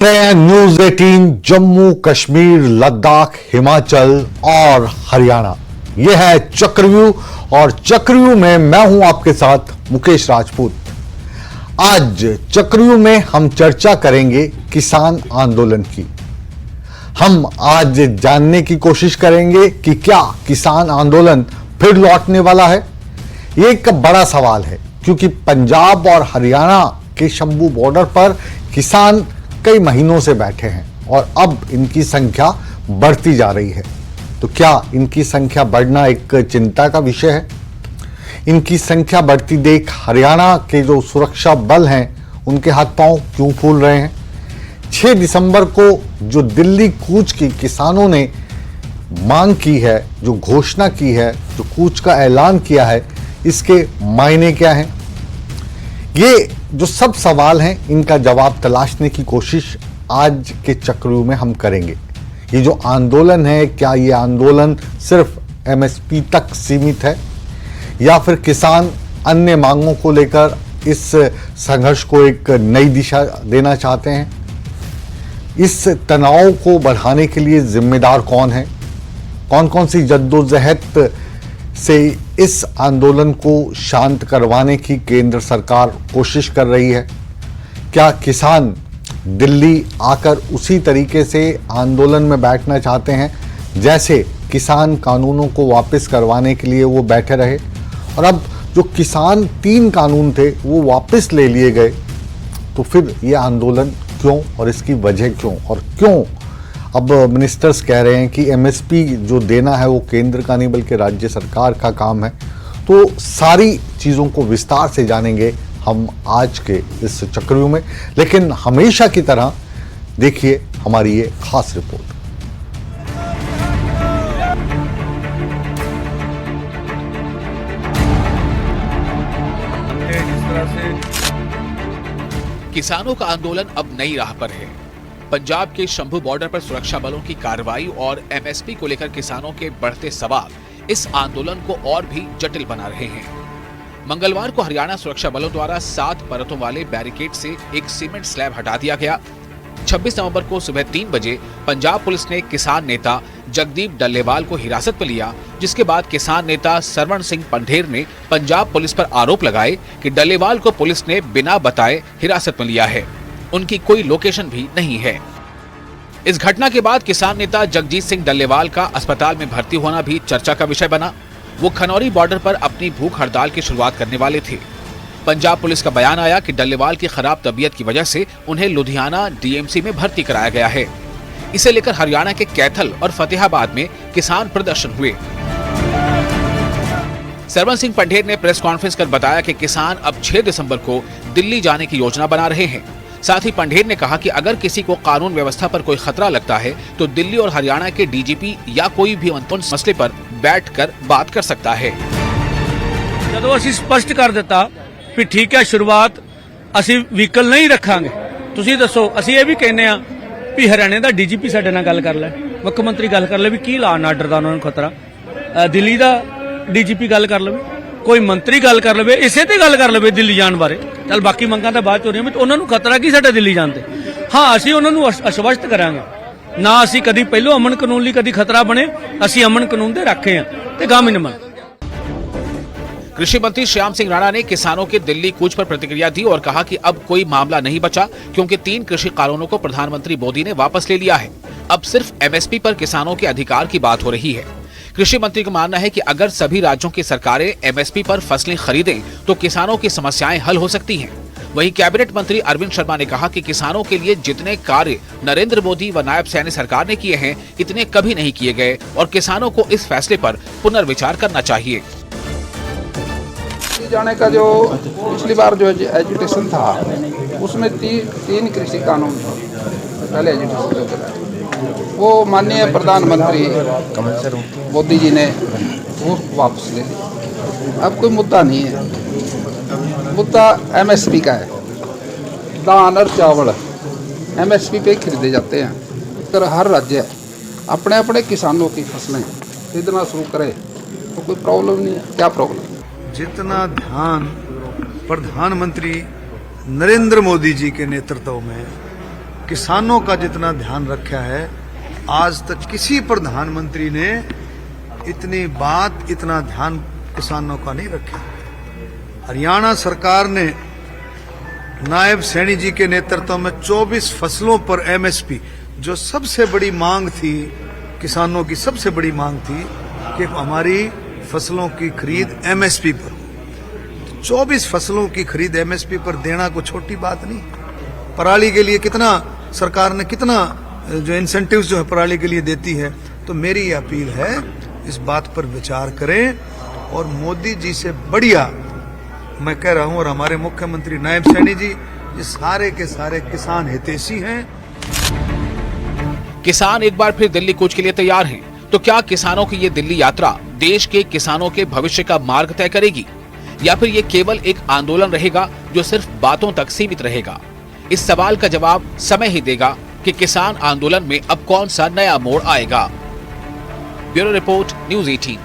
हैं न्यूज 18 जम्मू कश्मीर लद्दाख हिमाचल और हरियाणा। यह है चक्रव्यूह और चक्रव्यूह में मैं हूं आपके साथ मुकेश राजपूत। आज चक्रव्यूह में हम चर्चा करेंगे किसान आंदोलन की। हम आज जानने की कोशिश करेंगे कि क्या किसान आंदोलन फिर लौटने वाला है। ये एक बड़ा सवाल है क्योंकि पंजाब और हरियाणा के शंभू बॉर्डर पर किसान कई महीनों से बैठे हैं और अब इनकी संख्या बढ़ती जा रही है। तो क्या इनकी संख्या बढ़ना एक चिंता का विषय है? इनकी संख्या बढ़ती देख हरियाणा के जो सुरक्षा बल हैं उनके हाथ पांव क्यों फूल रहे हैं? 6 दिसंबर को जो दिल्ली कूच की किसानों ने मांग की है, जो घोषणा की है, जो कूच का ऐलान किया है, इसके मायने क्या हैं? ये जो सब सवाल हैं इनका जवाब तलाशने की कोशिश आज के चक्रव्यूह में हम करेंगे। ये जो आंदोलन है, क्या ये आंदोलन सिर्फ एमएसपी तक सीमित है या फिर किसान अन्य मांगों को लेकर इस संघर्ष को एक नई दिशा देना चाहते हैं? इस तनाव को बढ़ाने के लिए जिम्मेदार कौन है? कौन कौन सी जद्दोजहद से इस आंदोलन को शांत करवाने की केंद्र सरकार कोशिश कर रही है? क्या किसान दिल्ली आकर उसी तरीके से आंदोलन में बैठना चाहते हैं जैसे किसान कानूनों को वापस करवाने के लिए वो बैठे रहे? और अब जो किसान 3 कानून थे वो वापस ले लिए गए, तो फिर ये आंदोलन क्यों और इसकी वजह क्यों? और क्यों अब मिनिस्टर्स कह रहे हैं कि एमएसपी जो देना है वो केंद्र का नहीं बल्कि राज्य सरकार का काम है? तो सारी चीज़ों को विस्तार से जानेंगे हम आज के इस चक्रव्यूह में। लेकिन हमेशा की तरह देखिए हमारी ये खास रिपोर्ट। किसानों का आंदोलन अब नई राह पर है। पंजाब के शंभू बॉर्डर पर सुरक्षा बलों की कार्रवाई और एमएसपी को लेकर किसानों के बढ़ते सवाल इस आंदोलन को और भी जटिल बना रहे हैं। मंगलवार को हरियाणा सुरक्षा बलों द्वारा 7 परतों वाले बैरिकेड से एक सीमेंट स्लैब हटा दिया गया। 26 नवंबर को सुबह 3 बजे पंजाब पुलिस ने किसान नेता जगदीप डल्लेवाल को हिरासत में लिया, जिसके बाद किसान नेता सरवण सिंह पंढेर ने पंजाब पुलिस पर आरोप लगाए कि डल्लेवाल को पुलिस ने बिना बताए हिरासत में लिया है। उनकी कोई लोकेशन भी नहीं है। इस घटना के बाद किसान नेता जगजीत सिंह डल्लेवाल का अस्पताल में भर्ती होना भी चर्चा का विषय बना। वो खनौरी बॉर्डर पर अपनी भूख हड़ताल की शुरुआत करने वाले थे। पंजाब पुलिस का बयान आया कि डल्लेवाल की खराब तबीयत की वजह से उन्हें लुधियाना डीएमसी में भर्ती कराया गया है। इसे लेकर हरियाणा के कैथल और फतेहाबाद में किसान प्रदर्शन हुए। सरवण सिंह पंढेर ने प्रेस कॉन्फ्रेंस कर बताया कि किसान अब 6 दिसंबर को दिल्ली जाने की योजना बना रहे हैं। साथ ही पंढेर ने कहा कि अगर किसी को कानून व्यवस्था पर कोई खतरा लगता है तो दिल्ली और हरियाणा के डीजीपी या कोई भी उन मसले पर बैठकर बात कर सकता है। ਜਦੋਂ ਅਸੀਂ ਸਪਸ਼ਟ ਕਰ ਦਿੱਤਾ ਵੀ ਠੀਕ ਹੈ ਸ਼ੁਰੂਆਤ ਅਸੀਂ ਵਹੀਕਲ ਨਹੀਂ ਰੱਖਾਂਗੇ, ਤੁਸੀਂ ਦੱਸੋ। ਅਸੀਂ ਇਹ ਵੀ ਕਹਿੰਦੇ ਆ ਵੀ ਹਰਿਆਣੇ ਦਾ ਡੀਜੀਪੀ ਸਾਡੇ ਨਾਲ ਗੱਲ ਕਰ ਲੈ, ਮੁੱਖ ਮੰਤਰੀ ਗੱਲ ਕਰ ਲੈ ਵੀ ਕੀ ਲਾਅ ਐਂਡ ਆਰਡਰ ਦਾ ਉਹਨਾਂ ਨੂੰ ਖਤਰਾ। ਦਿੱਲੀ ਦਾ ਡੀਜੀਪੀ ਗੱਲ ਕਰ ਲਵੇ, ਕੋਈ ਮੰਤਰੀ ਗੱਲ ਕਰ ਲਵੇ, ਇਸੇ ਤੇ ਗੱਲ ਕਰ ਲਵੇ ਦਿੱਲੀ ਜਾਣ ਬਾਰੇ। ਚੱਲ ਬਾਕੀ ਮੰਗਾਂ ਤਾਂ ਬਾਅਦ ਚ ਹੋ ਰਹੀਆਂ, ਉਹਨਾਂ ਨੂੰ ਖਤਰਾ ਕੀ ਸਾਡਾ ਦਿੱਲੀ ਜਾਣ ਤੇ? ਹਾਂ, ਅਸੀਂ ਉਹਨਾਂ ਨੂੰ ਅਸ਼ਵਸਤ ਕਰਾਂਗੇ ਨਾ। ਅਸੀਂ ਕਦੀ ਪਹਿਲੋਂ ਅਮਨ ਕਾਨੂੰਨ ਲਈ ਕਦੀ ਖਤਰਾ ਬਣੇ, ਅਸੀਂ ਅਮਨ ਕਾਨੂੰਨ ਦੇ ਰੱਖੇ ਆ ਤੇ ਗਾਮ ਹੀ ਨਮਨ। कृषि मंत्री श्याम सिंह राणा ने किसानों के दिल्ली कूच पर प्रतिक्रिया दी और कहा कि अब कोई मामला नहीं बचा क्योंकि 3 कृषि कानूनों को प्रधानमंत्री मोदी ने वापस ले लिया है। अब सिर्फ एमएसपी पर किसानों के अधिकार की बात हो रही है। कृषि मंत्री का मानना है कि अगर सभी राज्यों की सरकारें एमएसपी पर फसलें खरीदें तो किसानों की समस्याएं हल हो सकती हैं। वहीं कैबिनेट मंत्री अरविंद शर्मा ने कहा कि किसानों के लिए जितने कार्य नरेंद्र मोदी व नायब सैनी सरकार ने किए हैं इतने कभी नहीं किए गए और किसानों को इस फैसले पर पुनर्विचार करना चाहिए। जाने का जो पिछली बार जो एजुटेशन था उसमें 3 कृषि कानून थे पहले एजुटेशन, वो माननीय प्रधानमंत्री मोदी जी ने वो वापस ले लिया। अब कोई मुद्दा नहीं है, मुद्दा एमएसपी का है। दाल और चावल एमएसपी पे खरीदे जाते हैं, तो हर राज्य अपने अपने किसानों की फसलें खरीदना शुरू करे तो कोई प्रॉब्लम नहीं है। क्या प्रॉब्लम? जितना ध्यान प्रधानमंत्री नरेंद्र मोदी जी के नेतृत्व में किसानों का जितना ध्यान रखा है आज तक किसी प्रधानमंत्री ने इतना ध्यान किसानों का नहीं रखा। हरियाणा सरकार ने नायब सैनी जी के नेतृत्व में 24 फसलों पर एमएसपी, जो सबसे बड़ी मांग थी, किसानों की सबसे बड़ी मांग थी कि हमारी फसलों की खरीद एमएसपी पर हो। 24 फसलों की खरीद एमएसपी पर देना कोई छोटी बात नहीं। पराली के लिए कितना सरकार ने कितना जो इंसेंटिव्स जो है पराली के लिए देती है। तो मेरी ये अपील है इस बात पर विचार करें और मोदी जी से बढ़िया मैं कह रहा हूं, और हमारे मुख्यमंत्री नायब सैनी जी ये सारे के सारे किसान हितैषी हैं। किसान एक बार फिर दिल्ली कूच के लिए तैयार हैं। तो क्या किसानों की ये दिल्ली यात्रा देश के किसानों के भविष्य का मार्ग तय करेगी, या फिर ये केवल एक आंदोलन रहेगा जो सिर्फ बातों तक सीमित रहेगा? इस सवाल का जवाब समय ही देगा कि किसान आंदोलन में अब कौन सा नया मोड़ आएगा। Bureau report, news 18।